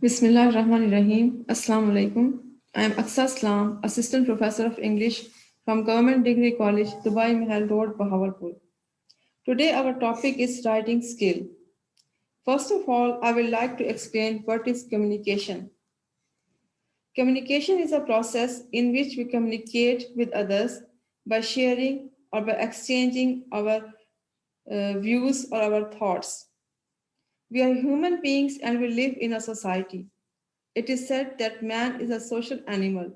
Bismillahirrahmanirrahim. Assalamu alaikum. I am Aqsa Islam, Assistant Professor of English from Government Degree College, Dubai Mehal Road, Bahawalpur. Today our topic is writing skill. First of all, I would like to explain what is communication. Communication is a process in which we communicate with others by sharing or by exchanging our views or our thoughts. We are human beings and we live in a society. It is said that man is a social animal.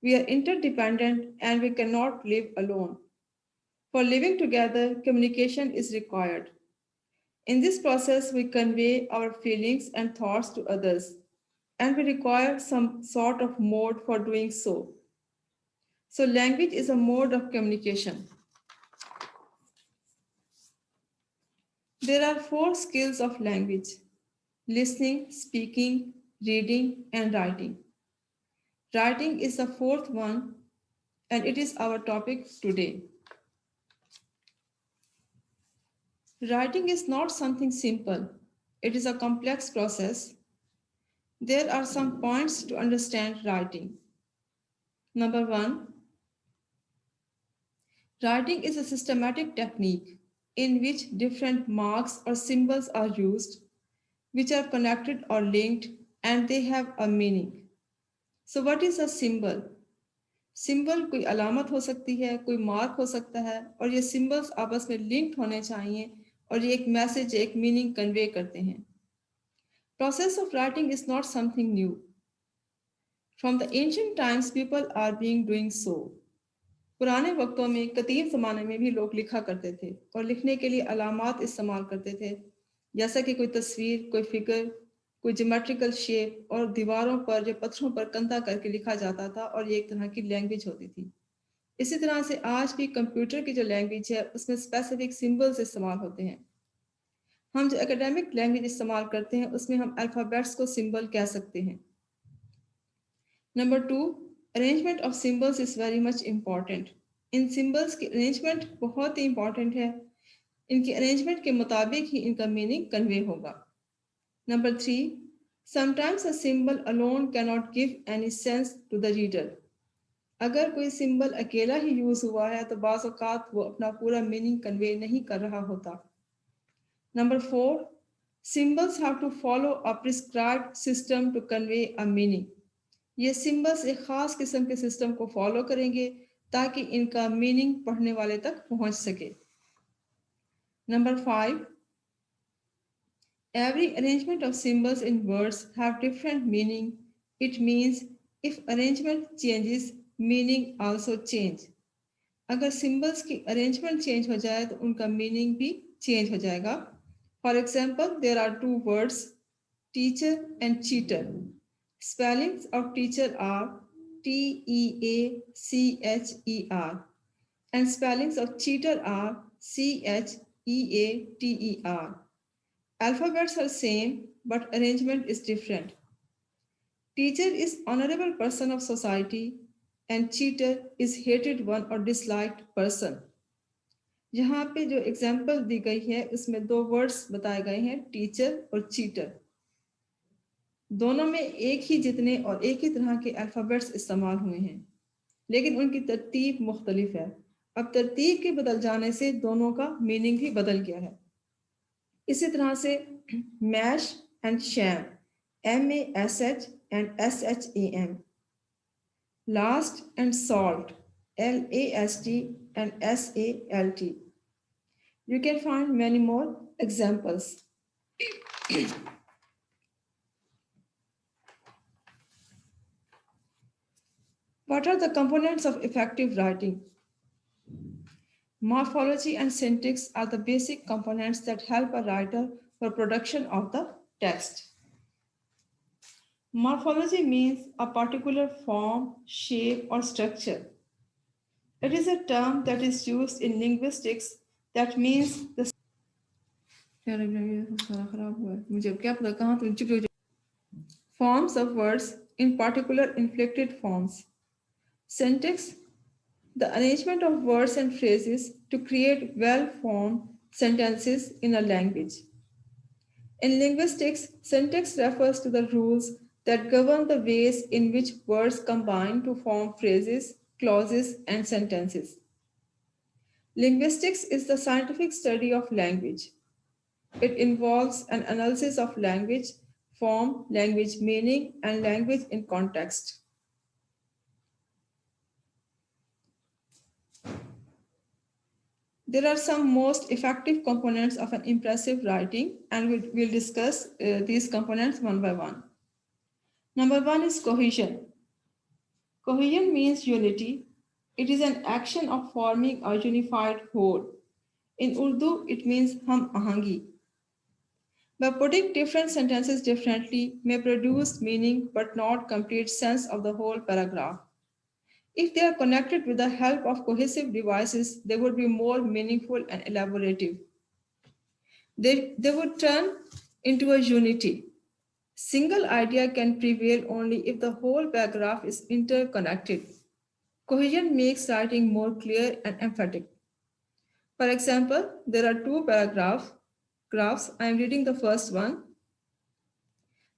We are interdependent and we cannot live alone. For living together, communication is required. In this process, we convey our feelings and thoughts to others, and we require some sort of mode for doing so. So, language is a mode of communication. There are four skills of language: listening, speaking, reading, and writing. Writing is the fourth one, and it is our topic today. Writing is not something simple, it is a complex process. There are some points to understand writing. Number one, writing is a systematic technique in which different marks or symbols are used, which are connected or linked, and they have a meaning. So, what is a symbol? Symbol कोई अलामत हो सकती है, कोई mark हो सकता है, और ये सिंबल्स आपस में लिंक्ड होने चाहिए और ये एक मैसेज, एक मीनिंग कन्वे करते हैं. Process of writing is not something new. From the ancient times, people are being doing so. पुराने वक्तों में, कदीम ज़माने में भी लोग लिखा करते थे और लिखने के लिए अलामात इस्तेमाल करते थे, जैसा कि कोई तस्वीर, कोई फिगर, कोई ज्योमेट्रिकल शेप, और दीवारों पर या पत्थरों पर कंधा करके लिखा जाता था, और ये एक तरह की लैंग्वेज होती थी. इसी तरह से आज भी कंप्यूटर की जो लैंग्वेज है उसमें स्पेसिफिक सिंबल्स इस्तेमाल होते हैं. हम जो एकेडमिक लैंग्वेज इस्तेमाल करते हैं उसमें हम अल्फ़ाबेट्स को सिंबल कह सकते हैं. Number two, arrangement of symbols is very much important. In symbols की अरेंजमेंट बहुत ही इम्पॉर्टेंट है. इनकी अरेंजमेंट के मुताबिक ही इनका मीनिंग कन्वे होगा. Number three, sometimes a symbol alone cannot give any sense to the reader. अगर कोई सिंबल अकेला ही यूज़ हुआ है तो बाज़ औक़ात वो अपना पूरा मीनिंग कन्वे नहीं कर रहा होता. Number four, symbols have to follow a prescribed system to convey a meaning. ये सिंबल्स एक ख़ास किस्म के सिस्टम को फॉलो करेंगे ताकि इनका मीनिंग पढ़ने वाले तक पहुंच सके. Number five, every arrangement of symbols in words have different meaning. It means if arrangement changes, meaning also change. अगर सिंबल्स की अरेंजमेंट चेंज हो जाए तो उनका मीनिंग भी चेंज हो जाएगा. For example, there are two words, teacher and cheater. Spellings of teacher are Teacher and spellings of cheater are Cheater. Alphabets are same but arrangement is different. Teacher is honorable person of society and cheater is hated one or disliked person. यहाँ पे जो example दी गई है उसमें दो words बताए गए हैं, टीचर और चीटर. दोनों में एक ही जितने और एक ही तरह के अल्फ़ाबेट्स इस्तेमाल हुए हैं, लेकिन उनकी तरतीब मुख्तलिफ है. अब तरतीब के बदल जाने से दोनों का मीनिंग भी बदल गया है. इसी तरह से mash and sham, MASH and SHAM. Last and salt, LAST and SALT. You can find many more examples. What are the components of effective writing? Morphology and syntax are the basic components that help a writer for production of the text. Morphology means a particular form, shape, or structure. It is a term that is used in linguistics that means the forms of words, in particular inflected forms. Syntax, the arrangement of words and phrases to create well-formed sentences in a language. In linguistics, syntax refers to the rules that govern the ways in which words combine to form phrases, clauses, and sentences. Linguistics is the scientific study of language. It involves an analysis of language, form, language meaning, and language in context. There are some most effective components of an impressive writing, and we'll discuss these components one by one. Number one is cohesion. Cohesion means unity. It is an action of forming a unified whole. In Urdu, it means hum ahangi. By putting different sentences differently may produce meaning but not complete sense of the whole paragraph. If they are connected with the help of cohesive devices, they would be more meaningful and elaborative. They would turn into a unity. Single idea can prevail only if the whole paragraph is interconnected. Cohesion makes writing more clear and emphatic. For example, there are two graphs. I am reading the first one.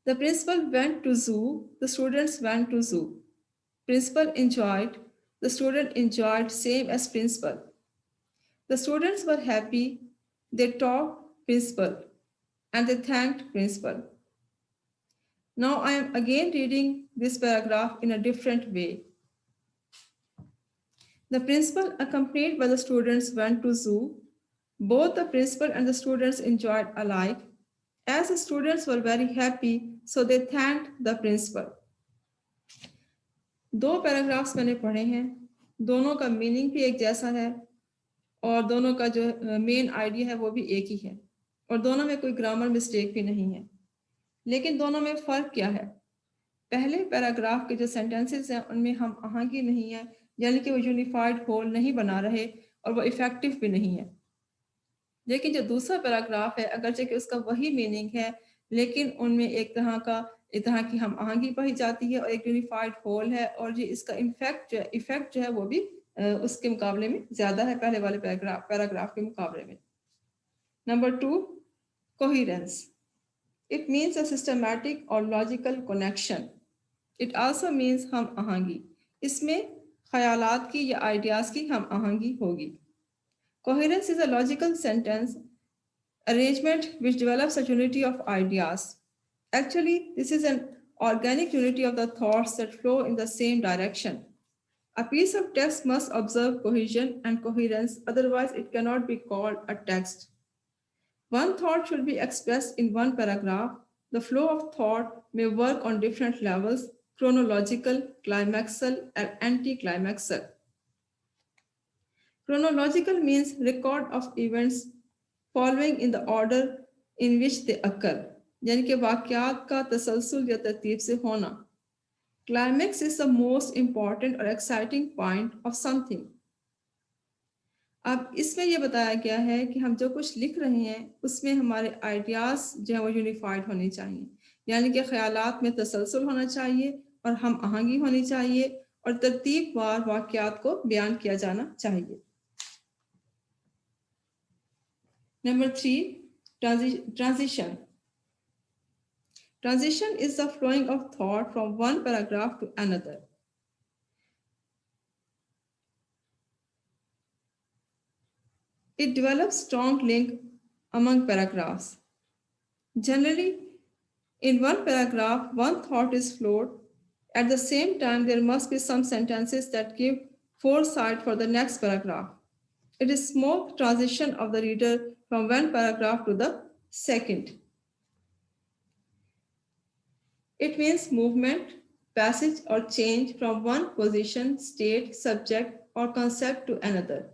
The principal went to zoo, the students went to zoo. Principal enjoyed, the student enjoyed same as principal. The students were happy, they talked principal and they thanked principal. Now I am again reading this paragraph in a different way. The principal accompanied by the students went to zoo. Both the principal and the students enjoyed alike. As the students were very happy, so they thanked the principal. दो paragraphs मैंने पढ़े हैं, दोनों का meaning भी एक जैसा है और दोनों का जो मेन आइडिया है वो भी एक ही है और दोनों में कोई ग्रामर मिस्टेक भी नहीं है। लेकिन दोनों में फ़र्क क्या है? पहले पैराग्राफ के जो सेंटेंसेस हैं उनमें हम आहांगी नहीं है, यानी कि वो यूनिफाइड होल नहीं बना रहे और वो इफेक्टिव भी नहीं है। लेकिन जो दूसरा पैराग्राफ है, अगरचे कि उसका वही मीनिंग है, लेकिन उनमें एक तरह की हम आहांगी पढ़ी जाती है और एक यूनिफाइड होल है और ये इसका इफेक्ट जो है वो भी उसके मुकाबले में ज़्यादा है पहले वाले पैराग्राफ के मुकाबले में। Number 2, coherence. It means a systematic or logical connection. It also means हम आहांगी. इसमें ख्यालात की या आइडियाज़ की हम आहांगी होगी. Coherence is a logical sentence arrangement which develops a unity of ideas. Actually, this is an organic unity of the thoughts that flow in the same direction. A piece of text must observe cohesion and coherence, otherwise it cannot be called a text. One thought should be expressed in one paragraph. The flow of thought may work on different levels: chronological, climaxal, and anticlimaxal. Chronological means record of events following in the order in which they occur, यानी कि वाक़यात का तसलसल या तरतीब से होना. Climax is the most important or exciting point of something. अब इसमें यह बताया गया है कि हम जो कुछ लिख रहे हैं उसमें हमारे आइडियाज़ जो है वो यूनिफाइड होने चाहिए, यानी कि ख्यालात में तसलसल होना चाहिए और हम आहंगी होनी चाहिए और तरतीबवार वाक़यात को बयान किया जाना चाहिए. Number 3, transition. Transition is the flowing of thought from one paragraph to another. It develops strong link among paragraphs. Generally, in one paragraph, one thought is flowed. At the same time, there must be some sentences that give foresight for the next paragraph. It is smooth transition of the reader from one paragraph to the second. It means movement, passage or change from one position, state, subject or concept to another.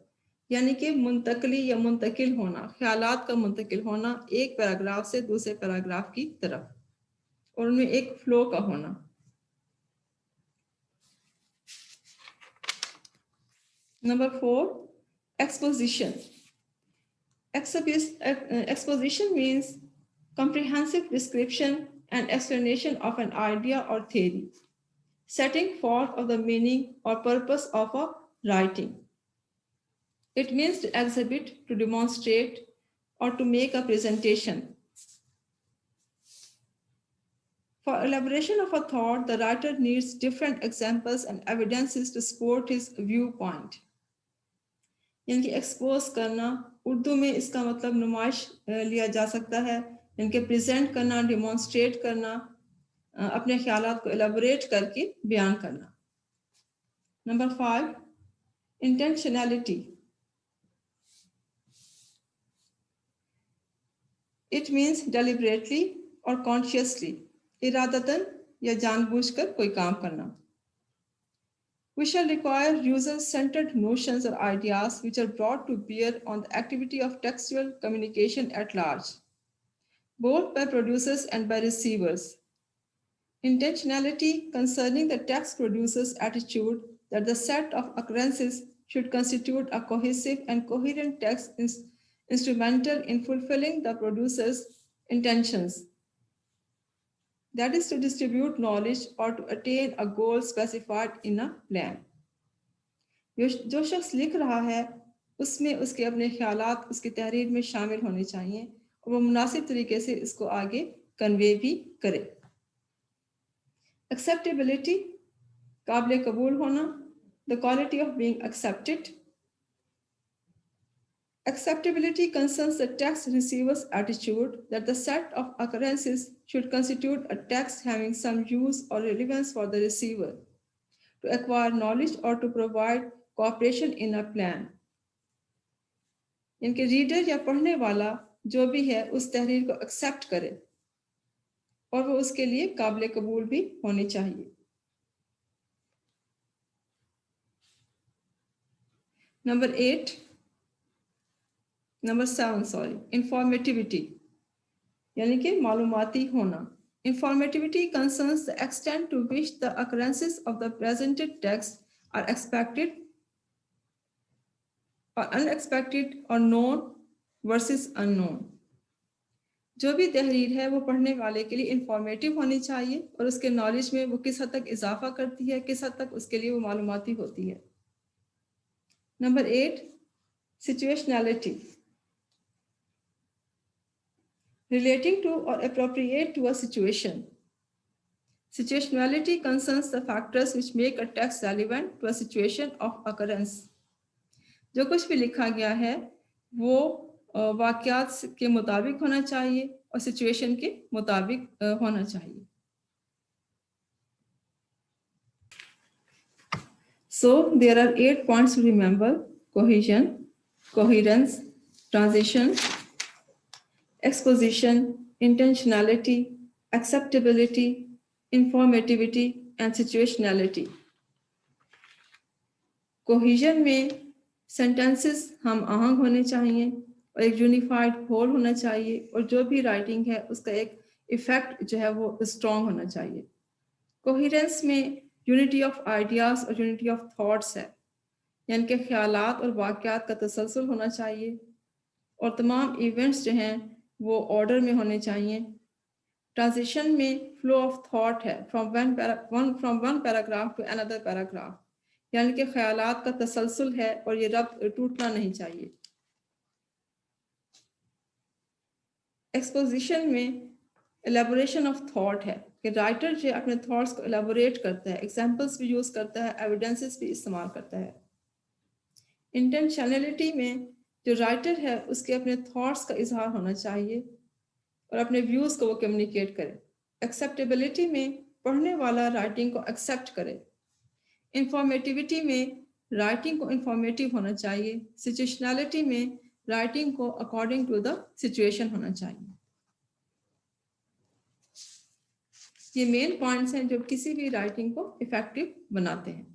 यानी कि मुंतकली या मुंतकिल होना, ख्यालात का मुंतकिल होना एक पैराग्राफ से दूसरे पैराग्राफ की तरफ और उनमें एक फ्लो का होना. Number 4, exposition. Exposition means comprehensive description and explanation of an idea or theory, setting forth of the meaning or purpose of a writing. It means to exhibit, to demonstrate, or to make a presentation. For elaboration of a thought, the writer needs different examples and evidences to support his viewpoint. यानी कि expose करना, उर्दू में इसका मतलब नुमाइश लिया जा सकता है, यानी कि प्रेजेंट करना, डिमॉन्स्ट्रेट करना, अपने ख्यालात को एलाबोरेट करके बयान करना. नंबर 5, इंटेंशनैलिटी. इट मीन्स डेलिबरेटली और कॉन्शियसली, इरादतन या जानबूझकर कोई काम करना. We shall require user-centered notions or ideas which are brought to bear on the activity of textual communication at large, both by producers and by receivers. Intentionality concerning the text producer's attitude that the set of occurrences should constitute a cohesive and coherent text is instrumental in fulfilling the producer's intentions. That is to distribute knowledge or to attain a goal specified in a plan. जो शख्स लिख रहा है उसमें उसके अपने ख्यालात उसकी तहरीर में शामिल होने चाहिए और वो मुनासिब तरीके से इसको आगे कन्वे भी करे. एक्सेप्टेबिलिटी, काबिल कबूल होना, the quality of being accepted. Acceptability concerns the text receiver's attitude that the set of occurrences should constitute a text having some use or relevance for the receiver, to acquire knowledge or to provide cooperation in a plan. इनके reader या पढ़ने वाला जो भी है उस तहरीर को एक्सेप्ट करे और वो उसके लिए काबिल कबूल भी होनी चाहिए. नंबर 7, इंफॉर्मेटिविटी यानी कि मालूमाती होना. Informativity concerns the extent to which the occurrences of the presented text are expected or unexpected or known versus unknown. जो भी तहरीर है वो पढ़ने वाले के लिए इंफॉर्मेटिव होनी चाहिए और उसके नॉलेज में वो किस हद तक इजाफा करती है, किस हद तक उसके लिए वो मालूमाती होती है. Number 8, सिचुएशनैलिटी, relating to or appropriate to a situation. Situationality concerns the factors which make a text relevant to a situation of occurrence. जो कुछ भी लिखा गया है वो वाक़यात के मुताबिक होना चाहिए और सिचुएशन के मुताबिक होना चाहिए. So there are 8 points to remember: cohesion, coherence, transition, exposition, intentionality, acceptability, informativity and situationality. Cohesion में सेंटेंसेस हम आहंग होने चाहिए और एक यूनिफाइड होल होना चाहिए और जो भी राइटिंग है उसका एक इफेक्ट जो है वो स्ट्रॉन्ग होना चाहिए. कोहिरेंस में यूनिटी ऑफ आइडियाज और यूनिटी ऑफ थॉट्स है, यानी कि ख्यालात और वाक़यात का तसलसल होना चाहिए और तमाम इवेंट्स जो हैं वो ऑर्डर में होने चाहिए. ट्रांजिशन में फ्लो ऑफ थॉट है from one paragraph to another paragraph, यानी कि ख्यालात का तसलसल है और ये रब्त टूटना नहीं चाहिए. एक्सपोजिशन में एलेबोरेशन ऑफ थॉट है कि राइटर जो अपने थॉट्स को एलेबोरेट करता है, एग्जाम्पल्स भी यूज करता है, एविडेंसेस भी इस्तेमाल करता है. इंटेंशनलिटी में जो राइटर है उसके अपने थॉट्स का इजहार होना चाहिए और अपने व्यूज को वो कम्युनिकेट करे. एक्सेप्टेबिलिटी में पढ़ने वाला राइटिंग को एक्सेप्ट करे. इंफॉर्मेटिविटी में राइटिंग को इंफॉर्मेटिव होना चाहिए. सिचुएशनैलिटी में राइटिंग को अकॉर्डिंग टू द सिचुएशन होना चाहिए. ये मेन पॉइंट्स हैं जो किसी भी राइटिंग को इफेक्टिव बनाते हैं.